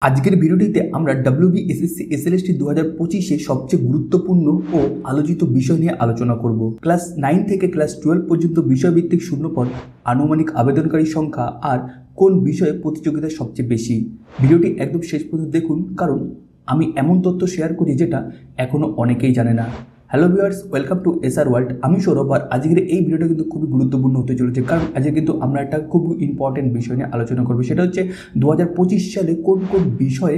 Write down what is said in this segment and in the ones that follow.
আজকের ভিডিওটিতে আমরা WBSSC SLST 2025 সবচেয়ে গুরুত্বপূর্ণ ও আলোচিত বিষয় নিয়ে আলোচনা করব। ক্লাস 9 থেকে ক্লাস 12 পর্যন্ত বিষয়ভিত্তিক শূন্যপদ, আনুমানিক আবেদনকারীর সংখ্যা আর কোন বিষয়ে প্রতিযোগিতা সবচেয়ে বেশি। ভিডিওটি একদম শেষ পর্যন্ত দেখুন, কারণ আমি এমন তথ্য শেয়ার করি যেটা এখনও অনেকেই জানে না। Hello viewers, welcome to SR world. আমি সৌরভ, আর আজকের এই ভিডিওটা কিন্তু খুবই গুরুত্বপূর্ণ হতে চলেছে, কারণ আজকে কিন্তু আমরা একটা খুব ইম্পর্টেন্ট বিষয় নিয়ে আলোচনা করবো। সেটা হচ্ছে 2025 সালে কোন কোন বিষয়ে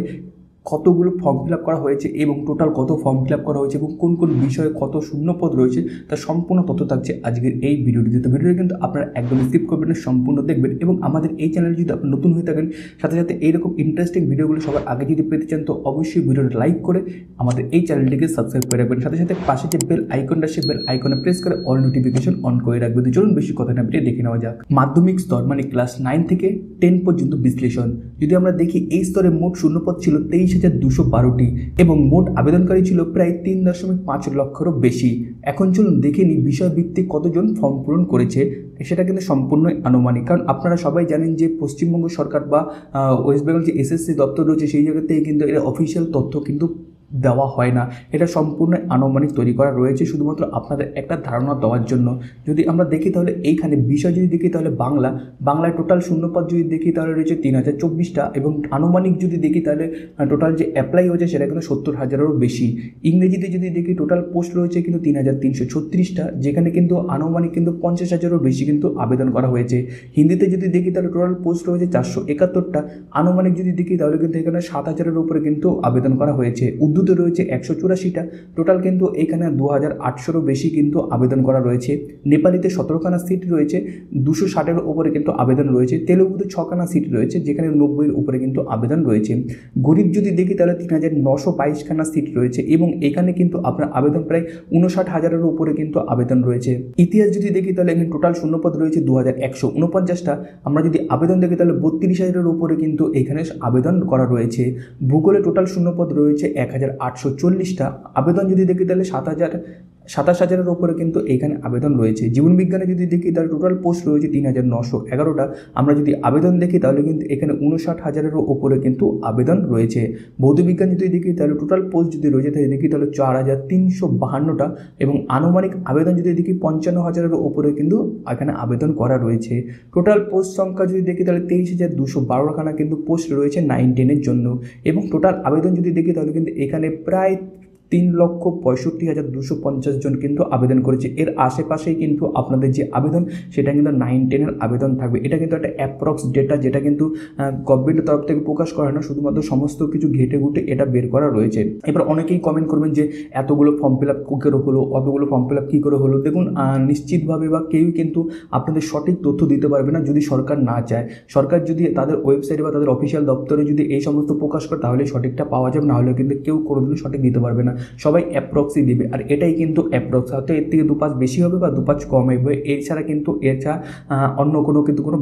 কতগুলো ফর্ম ফিল আপ করা হয়েছে এবং টোটাল কত ফর্ম ফিল আপ করা হয়েছে এবং কোন কোন বিষয়ে কত শূন্যপদ রয়েছে তার সম্পূর্ণ তথ্য থাকছে আজকের এই ভিডিওটিতে। তো ভিডিওটি কিন্তু আপনারা একদম স্কিপ করবেন না, সম্পূর্ণ দেখবেন। এবং আমাদের এই চ্যানেলে যদি আপনি নতুন হয়ে থাকেন, সাথে সাথে এইরকম ইন্টারেস্টিং ভিডিওগুলো সবার আগে যদি পেতে চান, তো অবশ্যই ভিডিওটা লাইক করে আমাদের এই চ্যানেলটিকে সাবস্ক্রাইব করে রাখবেন। সাথে সাথে পাশে যে বেল আইকনটা, সে বেল আইকনে প্রেস করে অল নোটিফিকেশন অন করে রাখবেন। তো চলুন বেশি কথা না বেরিয়ে দেখে নেওয়া যাক। মাধ্যমিক স্তর মানে ক্লাস 9 থেকে 10 পর্যন্ত বিশ্লেষণ। যদি আমরা দেখি, এই স্তরে মোট শূন্যপদ ছিল 23,212 এবং মোট আবেদনকারী ছিল প্রায় 3.5 লক্ষেরও বেশি। এখন চলুন দেখে নিই বিষয়ভিত্তিক কতজন ফর্ম পূরণ করেছে। সেটা কিন্তু সম্পূর্ণ আনুমানিক, কারণ আপনারা সবাই জানেন যে পশ্চিমবঙ্গ সরকার বা ওয়েস্ট বেঙ্গল যে SSC দপ্তর রয়েছে, সেই জায়গাতেই কিন্তু এর অফিসিয়াল তথ্য কিন্তু দেওয়া হয় না। এটা সম্পূর্ণ আনুমানিক তৈরি করা রয়েছে শুধুমাত্র আপনাদের একটা ধারণা দেওয়ার জন্য। যদি আমরা দেখি তাহলে এইখানে বিষয় যদি দেখি তাহলে বাংলায় টোটাল শূন্যপদ যদি দেখি তাহলে রয়েছে 3024টা, এবং আনুমানিক যদি দেখি তাহলে টোটাল যে অ্যাপ্লাই হয়েছে সেটা কিন্তু 70,000-এরও বেশি। ইংরেজিতে যদি দেখি টোটাল পোস্ট রয়েছে কিন্তু 3,336টা, যেখানে কিন্তু আনুমানিক কিন্তু 50,000-এরও বেশি কিন্তু আবেদন করা হয়েছে। হিন্দিতে যদি দেখি তাহলে টোটাল পোস্ট রয়েছে 471টা, আনুমানিক যদি দেখি তাহলে কিন্তু এখানে 7,000-এর উপরে কিন্তু আবেদন করা হয়েছে। উর্দুতে রয়েছে 184টা, টোটাল কিন্তু এখানে 2,800-এরও বেশি কিন্তু আবেদন করা রয়েছে। নেপালিতে 17খানা সিট রয়েছে, 260-এর উপরে কিন্তু আবেদন রয়েছে। তেলুগুতে 6খানা সিট রয়েছে, যেখানে 90-এর উপরে কিন্তু আবেদন রয়েছে। গণিত যদি দেখি তাহলে 3,922খানা সিট রয়েছে, এবং এখানে কিন্তু আপনার আবেদন প্রায় 59,000-এর উপরে কিন্তু আবেদন রয়েছে। ইতিহাস যদি দেখি তাহলে এখানে টোটাল শূন্যপদ রয়েছে 2,149টা। আমরা যদি আবেদন দেখি তাহলে 32,000-এর উপরে কিন্তু এখানে আবেদন করা রয়েছে। ভূগোলে টোটাল শূন্যপদ রয়েছে 1,840টা। আবেদন যদি দেখি তাহলে 27,000-এর উপরে কিন্তু এখানে আবেদন রয়েছে। জীবনবিজ্ঞানে যদি দেখি তাহলে টোটাল পোস্ট রয়েছে 3,911টা। আমরা যদি আবেদন দেখি তাহলে কিন্তু এখানে 59,000-এরও উপরে কিন্তু আবেদন রয়েছে। ভৌতবিজ্ঞান যদি দেখি তাহলে টোটাল পোস্ট যদি রয়েছে তাহলে দেখি তাহলে 4,352টা, এবং আনুমানিক আবেদন যদি দেখি 55,000-এর উপরে কিন্তু এখানে আবেদন করা রয়েছে। টোটাল পোস্ট সংখ্যা যদি দেখি তাহলে 23,212খানা কিন্তু পোস্ট রয়েছে 9-10-এর জন্য, এবং টোটাল আবেদন যদি দেখি তাহলে কিন্তু এখানে প্রায় 3,65,250 জন কিন্তু আবেদন করেছে। এর আশেপাশেই কিন্তু আপনাদের যে আবেদন সেটা কিন্তু 9-10-এর আবেদন থাকবে। এটা কিন্তু একটা অ্যাপ্রক্স ডেটা, যেটা কিন্তু গভর্নমেন্টের তরফ থেকে প্রকাশ করা হয় না, শুধুমাত্র সমস্ত কিছু ঘেটে ঘুটে এটা বের করা রয়েছে। এবার অনেকেই কমেন্ট করবেন যে এতগুলো ফর্ম ফিল আপ কী করে হলো, অতগুলো ফর্ম ফিল আপ কী করে হলো। দেখুন, নিশ্চিতভাবে বা কেউই কিন্তু আপনাদের সঠিক তথ্য দিতে পারবে না যদি সরকার না চায়। সরকার যদি তাদের ওয়েবসাইটে বা তাদের অফিসিয়াল দপ্তরে যদি এই সমস্ত প্রকাশ করে তাহলে সঠিকটা পাওয়া যাবে, না হলে কিন্তু কেউ কোনোদিনও সঠিক দিতে পারবে না। সবাই অ্যাপ্রক্সই দিবে, আর এটাই কিন্তু অ্যাপ্রক্স, হয়তো এর থেকে 2 পাঁচ বেশি হবে বা 2 পাঁচ কম হবে। এছাড়া কিন্তু অন্য কোনো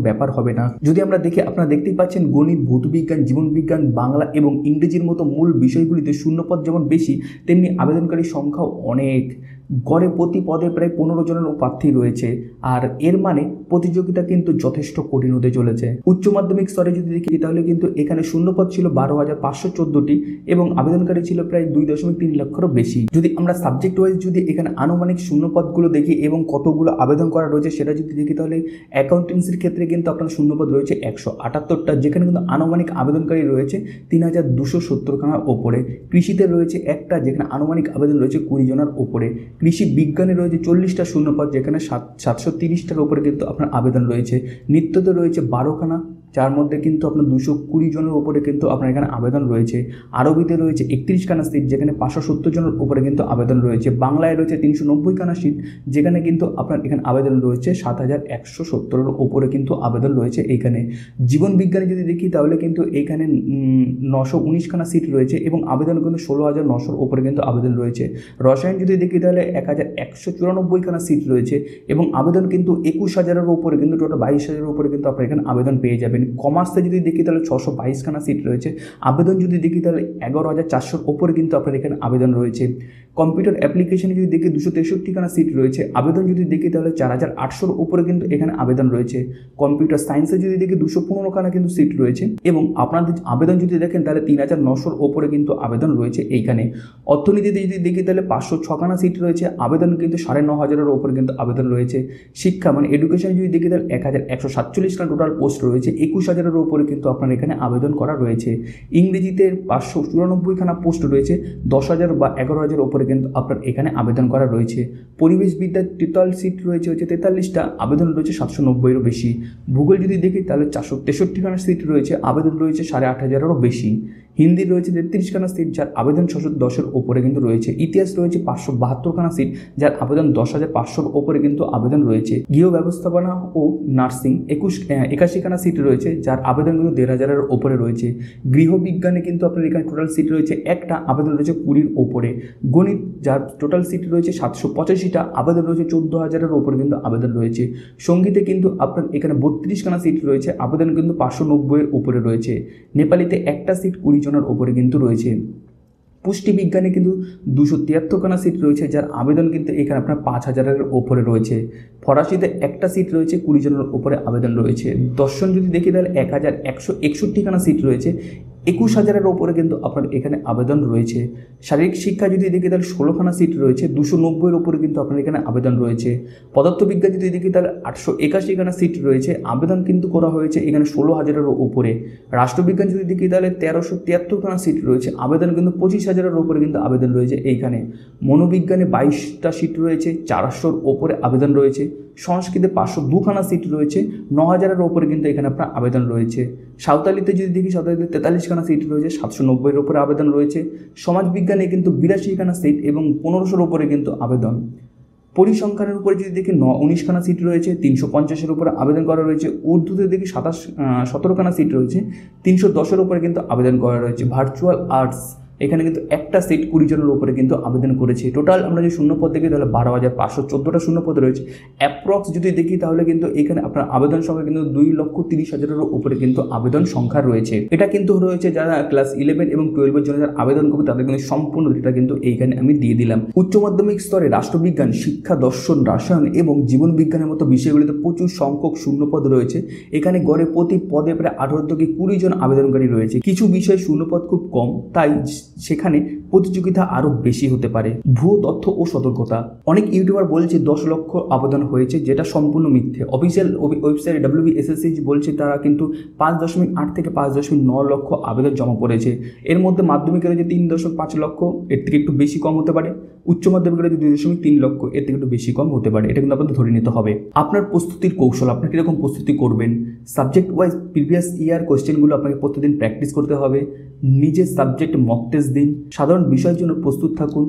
ব্যাপার হবে না। যদি আমরা দেখি, আপনারা দেখতেই পাচ্ছেন গণিত, ভৌতবিজ্ঞান, জীবনবিজ্ঞান, বাংলা এবং ইংরেজির মতো মূল বিষয়গুলিতে শূন্যপদ যেমন বেশি, তেমনি আবেদনকারীর সংখ্যাও অনেক। গড়ে প্রতি পদে প্রায় 15 জনের প্রার্থী রয়েছে, আর এর মানে প্রতিযোগিতা কিন্তু যথেষ্ট কঠিন হতে চলেছে। উচ্চ মাধ্যমিক স্তরে যদি দেখি তাহলে কিন্তু এখানে শূন্যপদ ছিল 12,514টি, এবং আবেদনকারী ছিল প্রায় 2.3 লক্ষেরও বেশি। যদি আমরা সাবজেক্ট ওয়াইজ যদি এখানে আনুমানিক শূন্যপদগুলো দেখি এবং কতগুলো আবেদন করা রয়েছে সেটা যদি দেখি, তাহলে অ্যাকাউন্টেন্সির ক্ষেত্রে কিন্তু আপনার শূন্যপদ রয়েছে 178টা, যেখানে কিন্তু আনুমানিক আবেদনকারী রয়েছে 3,270খানার ওপরে। কৃষিতে রয়েছে একটা, যেখানে আনুমানিক আবেদন রয়েছে 20 জনের ওপরে। কৃষি বিজ্ঞানে রয়েছে 40টা শূন্যপদ, যেখানে 730টার উপরে কিন্তু আপনার আবেদন রয়েছে। নৃত্যতে রয়েছে 12খানা, যার মধ্যে কিন্তু আপনার 220 জনের উপরে কিন্তু আপনার এখানে আবেদন রয়েছে। আরবিতে রয়েছে 31খানা সিট, যেখানে 570 জনের উপরে কিন্তু আবেদন রয়েছে। বাংলায় রয়েছে 390খানা সিট, যেখানে কিন্তু আপনার এখানে আবেদন রয়েছে 7,170-এর উপরে কিন্তু আবেদন রয়েছে এইখানে। জীবন বিজ্ঞানে যদি দেখি তাহলে কিন্তু এইখানে 919খানা সিট রয়েছে, এবং আবেদন কিন্তু 16,900-এর উপরে কিন্তু আবেদন রয়েছে। রসায়ন যদি দেখি তাহলে 1,194খানা সিট রয়েছে, এবং আবেদন কিন্তু 21,000-এর উপরে কিন্তু টোটাল 22,000-এর উপরে কিন্তু আপনার এখানে আবেদন পেয়ে যাবেন। ইলেভেন। কমার্সে যদি দেখি তাহলে 622খানা সিট রয়েছে। আবেদন যদি দেখি তাহলে 11,400-র ওপরে কিন্তু আপনার এখানে আবেদন রয়েছে। কম্পিউটার অ্যাপ্লিকেশনে যদি দেখি 263খানা সিট রয়েছে। আবেদন যদি দেখি তাহলে 4,800-র উপরে কিন্তু এখানে আবেদন রয়েছে। কম্পিউটার সায়েন্সে যদি দেখি 215খানা কিন্তু সিট রয়েছে এবং আপনাদের আবেদন যদি দেখেন তাহলে 3,900-র ওপরে কিন্তু আবেদন রয়েছে এইখানে। অর্থনীতিতে যদি দেখি তাহলে 506খানা সিট রয়েছে। আবেদন কিন্তু 9,500-এর ওপরে কিন্তু আবেদন রয়েছে। শিক্ষা মানে এডুকেশন যদি দেখি তাহলে 1,147খানা টোটাল পোস্ট রয়েছে। 21,000-এর ওপরে কিন্তু আপনার এখানে আবেদন করা রয়েছে। ইংরেজিতে 594খানা পোস্ট রয়েছে। 10,000 বা 11,000-এর ওপরে কিন্তু আপনার এখানে আবেদন করা রয়েছে। পরিবেশবিদ্যার টোটাল সিট রয়েছে 43টা, আবেদন রয়েছে 790-এরও বেশি। ভূগোল যদি দেখি তাহলে 463খানা সিট রয়েছে। আবেদন রয়েছে 8,500-এরও বেশি। হিন্দি রয়েছে 33খানা সিট, যার আবেদন 610-এর ওপরে কিন্তু রয়েছে। ইতিহাস রয়েছে 572খানা সিট, যার আবেদন 10,500-র ওপরে কিন্তু আবেদন রয়েছে। গৃহ ব্যবস্থাপনা ও নার্সিং 81খানা সিট রয়েছে, যার আবেদন কিন্তু 1,500-এর ওপরে রয়েছে। গৃহবিজ্ঞানে কিন্তু আপনার এখানে টোটাল সিট রয়েছে একটা, আবেদন রয়েছে 20-র ওপরে। গণিত যার টোটাল সিট রয়েছে 785টা, আবেদন রয়েছে 14,000-এর ওপরে কিন্তু আবেদন রয়েছে। সঙ্গীতে কিন্তু আপনার এখানে 32খানা সিট রয়েছে, আবেদন কিন্তু 590-এর উপরে রয়েছে। নেপালিতে একটা সিট 20 জনের ওপরে কিন্তু রয়েছে। পুষ্টিবিজ্ঞানে কিন্তু 273খানা সিট রয়েছে, যার আবেদন কিন্তু এখানে আপনার 5,000-এর ওপরে রয়েছে। ফরাসিতে একটা সিট রয়েছে, 20 জনের ওপরে আবেদন রয়েছে। দর্শন যদি দেখি তাহলে 1,161খানা সিট রয়েছে, 21,000-এর ওপরে কিন্তু আপনার এখানে আবেদন রয়েছে। শারীরিক শিক্ষা যদি দেখি তাহলে 16খানা সিট রয়েছে, 290-এর ওপরে কিন্তু আপনার এখানে আবেদন রয়েছে। পদার্থবিজ্ঞান যদি দেখি তাহলে 881খানা সিট রয়েছে, আবেদন কিন্তু করা হয়েছে এখানে 16,000-এর ওপরে। রাষ্ট্রবিজ্ঞান যদি দেখি তাহলে 1,373খানা সিট রয়েছে, আবেদন কিন্তু 25,000-এর ওপরে কিন্তু আবেদন রয়েছে এইখানে। মনোবিজ্ঞানে 22টা সিট রয়েছে, 400-র ওপরে আবেদন রয়েছে। সংস্কৃতে 502খানা সিট রয়েছে, 9,000-এর ওপরে কিন্তু এখানে আপনার আবেদন রয়েছে। সাঁওতালিতে যদি দেখি সাঁওতালিতে 43খানা সিট রয়েছে, 790-এর ওপরে আবেদন রয়েছে। সমাজবিজ্ঞানে কিন্তু 82খানা সিট এবং 1500-এর ওপরে কিন্তু আবেদন। পরিসংখ্যানের উপরে যদি দেখি 19খানা সিট রয়েছে, 350-এর উপরে আবেদন করা রয়েছে। উর্দুতে দেখি 17খানা সিট রয়েছে, 310-এর উপরে কিন্তু আবেদন করা রয়েছে। ভার্চুয়াল আর্টস এখানে কিন্তু একটা সিট 20 জনের উপরে কিন্তু আবেদন করেছে। টোটাল আমরা যদি শূন্যপদ দেখি তাহলে 12,514টা শূন্যপদ রয়েছে। অ্যাপ্রক্স যদি দেখি তাহলে কিন্তু এখানে আপনার আবেদন সংখ্যা কিন্তু 2,30,000-এর উপরে কিন্তু আবেদন সংখ্যা রয়েছে। এটা কিন্তু রয়েছে যারা ক্লাস 11 এবং 12-এর জন্য যারা আবেদন করবে তাদের কিন্তু সম্পূর্ণ ডেটা কিন্তু এইখানে আমি দিয়ে দিলাম। উচ্চ মাধ্যমিক স্তরে রাষ্ট্রবিজ্ঞান, শিক্ষা, দর্শন, রসায়ন এবং জীবন বিজ্ঞানের মতো বিষয়গুলিতে প্রচুর সংখ্যক শূন্যপদ রয়েছে। এখানে গড়ে প্রতি পদে প্রায় 18 থেকে 20 জন আবেদনকারী রয়েছে। কিছু বিষয়ে শূন্যপদ খুব কম, তাই সেখানে প্রতিযোগিতা আরও বেশি হতে পারে। ভুয়ো তথ্য ও সতর্কতা। অনেক ইউটিউবার বলছে 10 লক্ষ আবেদন হয়েছে, যেটা সম্পূর্ণ মিথ্যে। অফিসিয়াল ওয়েবসাইট WBSSC বলছে তারা কিন্তু 5.8 থেকে 5.9 লক্ষ আবেদন জমা পড়েছে। এর মধ্যে মাধ্যমিকে রয়েছে 3.5 লক্ষ, এর থেকে একটু বেশি কম হতে পারে। উচ্চ মাধ্যমিকে রয়েছে 2.3 লক্ষ, এর থেকে একটু বেশি কম হতে পারে। এটা কিন্তু আপনাদের ধরে নিতে হবে। আপনার প্রস্তুতির কৌশল, আপনি কীরকম প্রস্তুতি করবেন। সাবজেক্ট ওয়াইজ প্রিভিয়াস ইয়ার কোশ্চেনগুলো আপনাকে প্রতিদিন প্র্যাকটিস করতে হবে। নিজের সাবজেক্ট মক টেস্ট দিন। সাধারণ বিষয়ের জন্য প্রস্তুত থাকুন।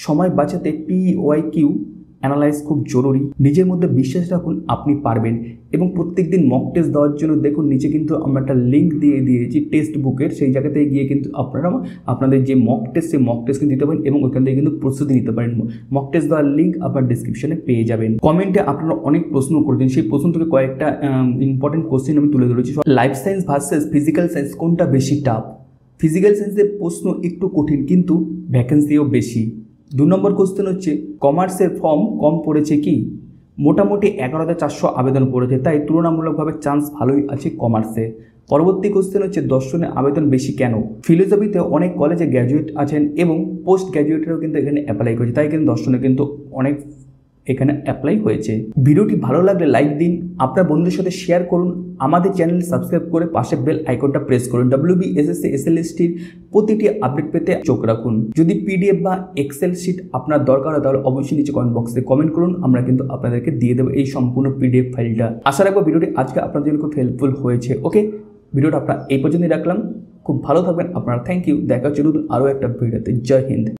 সময় বাঁচাতে PYQ অ্যানালাইজ খুব জরুরি। নিজের মধ্যে বিশ্বাস রাখুন, আপনি পারবেন। এবং প্রত্যেক দিন মক টেস্ট দেওয়ার জন্য দেখুন নিচে কিন্তু আমরা একটা লিঙ্ক দিয়ে দিয়েছি টেক্সট বুকের, সেই জায়গাতে গিয়ে কিন্তু আপনারা আপনাদের যে মক টেস্ট সেই মক টেস্ট দিতে পারেন এবং ওইখান থেকে কিন্তু প্রস্তুতি নিতে পারেন। মক টেস্ট দেওয়ার লিঙ্ক আপনার ডিসক্রিপশনে পেয়ে যাবেন। কমেন্টে আপনারা অনেক প্রশ্ন করেছেন, সেই প্রশ্ন থেকে কয়েকটা ইম্পর্টেন্ট কোশ্চেন আমি তুলে ধরেছি। Life science versus physical science কোনটা বেশি টাফ। ফিজিক্যাল সায়েন্সের প্রশ্ন একটু কঠিন কিন্তু ভ্যাকেন্সিও বেশি। 2 নম্বর কোশ্চেন হচ্ছে কমার্সের ফর্ম কম পড়েছে কি। মোটামুটি 11,400 আবেদন পড়েছে, তাই তুলনামূলকভাবে চান্স ভালোই আছে কমার্সে। পরবর্তী কোশ্চেন হচ্ছে দর্শনে আবেদন বেশি কেন। ফিলোসফিতে অনেক কলেজে গ্র্যাজুয়েট আছেন এবং পোস্ট গ্র্যাজুয়েটেরও কিন্তু এখানে অ্যাপ্লাই করেছে, তাই কিন্তু দর্শনে কিন্তু অনেক এখানে অ্যাপ্লাই হয়েছে। ভিডিওটি ভালো লাগলে লাইক দিন, আপনার বন্ধুদের সাথে শেয়ার করুন, আমাদের চ্যানেল সাবস্ক্রাইব করে পাশে বেল আইকনটা প্রেস করুন। WBSSC SLSTর প্রতিটি আপডেট পেতে চোখ রাখুন। যদি PDF বা এক্সেল শিট আপনার দরকার হয় তাহলে অবশ্যই নিচে কমেন্ট বক্সে কমেন্ট করুন, আমরা কিন্তু আপনাদেরকে দিয়ে দেবো এই সম্পূর্ণ PDF ফাইলটা। আশা রাখবো ভিডিওটি আজকে আপনাদের জন্য খুব হেল্পফুল হয়েছে। ওকে, ভিডিওটা আপনারা এই পর্যন্তই রাখলাম। খুব ভালো থাকবেন আপনারা। Thank you. দেখা হচ্ছে নতুন আরও একটা ভিডিওতে। জয় হিন্দ।